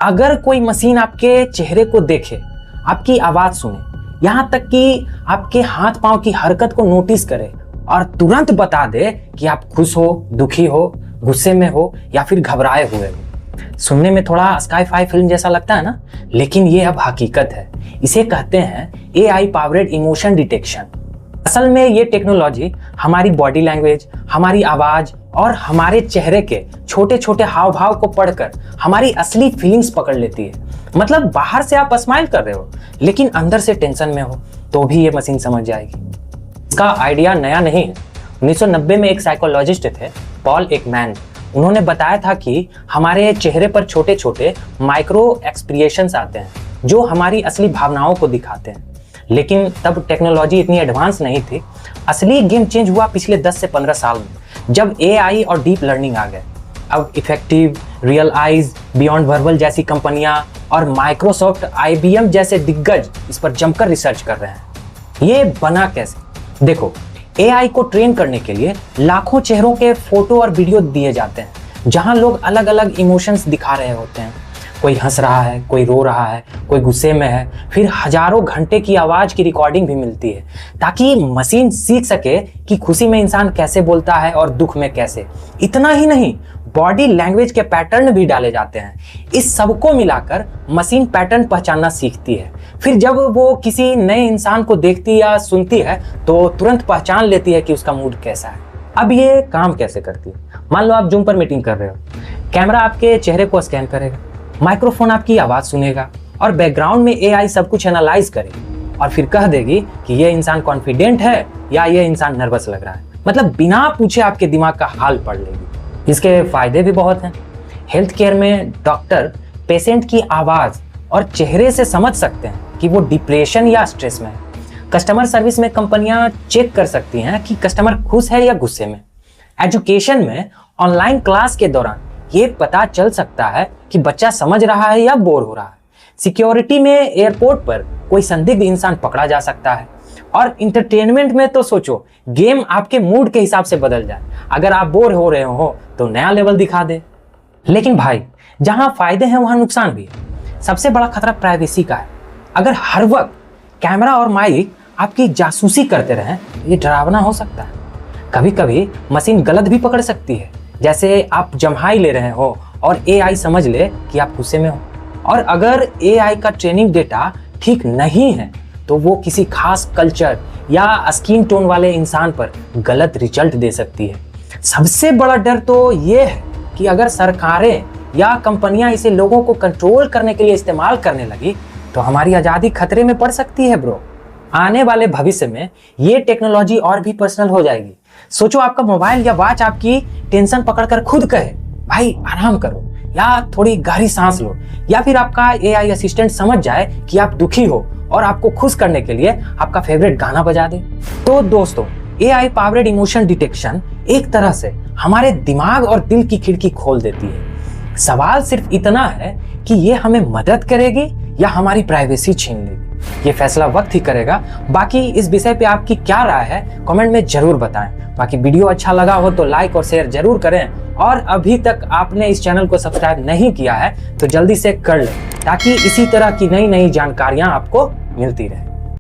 अगर कोई मशीन आपके चेहरे को देखे, आपकी आवाज सुने, यहाँ तक कि आपके हाथ पांव की हरकत को नोटिस करे और तुरंत बता दे कि आप खुश हो, दुखी हो, गुस्से में हो या फिर घबराए हुए हो। सुनने में थोड़ा स्काई-फाई फिल्म जैसा लगता है ना, लेकिन ये अब हकीकत है। इसे कहते हैं AI पावर्ड इमोशन डिटेक्शन। असल में ये टेक्नोलॉजी हमारी बॉडी लैंग्वेज, हमारी आवाज और हमारे चेहरे के छोटे छोटे हाव भाव को पढ़कर हमारी असली फीलिंग्स पकड़ लेती है। मतलब बाहर से आप स्माइल कर रहे हो लेकिन अंदर से टेंशन में हो तो भी ये मशीन समझ जाएगी। इसका आइडिया नया नहीं है। 1990 में एक साइकोलॉजिस्ट थे, पॉल एकमैन। उन्होंने बताया था कि हमारे चेहरे पर छोटे छोटे माइक्रो एक्सप्रेशंस आते हैं जो हमारी असली भावनाओं को दिखाते हैं। लेकिन तब टेक्नोलॉजी इतनी एडवांस नहीं थी। असली गेम चेंज हुआ पिछले 10 से 15 साल में, जब AI और डीप लर्निंग आ गए। अब effective, real eyes, beyond verbal जैसी कंपनियां और माइक्रोसॉफ्ट, IBM जैसे दिग्गज इस पर जमकर रिसर्च कर रहे हैं। ये बना कैसे? देखो, AI को ट्रेन करने के लिए लाखों चेहरों के फोटो और वीडियो दिए जाते हैं जहां लोग अलग अलग इमोशंस दिखा रहे होते हैं। कोई हंस रहा है, कोई रो रहा है, कोई गुस्से में है। फिर हजारों घंटे की आवाज की रिकॉर्डिंग भी मिलती है ताकि मशीन सीख सके कि खुशी में इंसान कैसे बोलता है और दुख में कैसे। इतना ही नहीं, बॉडी लैंग्वेज के पैटर्न भी डाले जाते हैं। इस सबको मिलाकर मशीन पैटर्न पहचानना सीखती है। फिर जब वो किसी नए इंसान को देखती या सुनती है तो तुरंत पहचान लेती है कि उसका मूड कैसा है। अब ये काम कैसे करती है? मान लो आप जूम पर मीटिंग कर रहे हो, कैमरा आपके चेहरे को स्कैन करेगा, माइक्रोफोन आपकी आवाज सुनेगा और बैकग्राउंड में AI सब कुछ एनालाइज करेगी और फिर कह देगी कि ये इंसान कॉन्फिडेंट है या ये इंसान नर्वस लग रहा है। मतलब बिना पूछे आपके दिमाग का हाल पढ़ लेगी। इसके फायदे भी बहुत हैं। हेल्थ केयर में डॉक्टर पेशेंट की आवाज और चेहरे से समझ सकते हैं कि वो डिप्रेशन या स्ट्रेस में है। कस्टमर सर्विस में कंपनियां चेक कर सकती हैं कि कस्टमर खुश है या गुस्से में। एजुकेशन में ऑनलाइन क्लास के दौरान ये पता चल सकता है कि बच्चा समझ रहा है या बोर हो रहा है। सिक्योरिटी में एयरपोर्ट पर कोई संदिग्ध इंसान पकड़ा जा सकता है। और इंटरटेनमेंट में तो सोचो, गेम आपके मूड के हिसाब से बदल जाए। अगर आप बोर हो रहे हो तो नया लेवल दिखा दे। लेकिन भाई, जहां फायदे हैं वहां नुकसान भी है। सबसे बड़ा खतरा प्राइवेसी का है। अगर हर वक्त कैमरा और माइक आपकी जासूसी करते रहें, ये डरावना हो सकता है। कभी कभी मशीन गलत भी पकड़ सकती है, जैसे आप जम्हाई ले रहे हो और AI समझ ले कि आप गुस्से में हो। और अगर AI का ट्रेनिंग डेटा ठीक नहीं है तो वो किसी खास कल्चर या स्किन टोन वाले इंसान पर गलत रिजल्ट दे सकती है। सबसे बड़ा डर तो ये है कि अगर सरकारें या कंपनियां इसे लोगों को कंट्रोल करने के लिए इस्तेमाल करने लगी तो हमारी आज़ादी खतरे में पड़ सकती है ब्रो। आने वाले भविष्य में ये टेक्नोलॉजी और भी पर्सनल हो जाएगी। सोचो, आपका मोबाइल या वॉच आपकी टेंशन पकड़कर खुद कहे भाई आराम करो या थोड़ी गहरी सांस लो, या फिर आपका AI असिस्टेंट समझ जाए कि आप दुखी हो और आपको खुश करने के लिए आपका फेवरेट गाना बजा दे। तो दोस्तों, AI पावर्ड इमोशन डिटेक्शन एक तरह से हमारे दिमाग और दिल की खिड़की खोल देती है। सवाल सिर्फ इतना है कि ये हमें मदद करेगी या हमारी प्राइवेसी छीन लेगी। ये फैसला वक्त ही करेगा। बाकी इस विषय पे आपकी क्या राय है कमेंट में जरूर बताएं। बाकी वीडियो अच्छा लगा हो तो लाइक और शेयर जरूर करें और अभी तक आपने इस चैनल को सब्सक्राइब नहीं किया है तो जल्दी से कर लें ताकि इसी तरह की नई नई जानकारियां आपको मिलती रहे।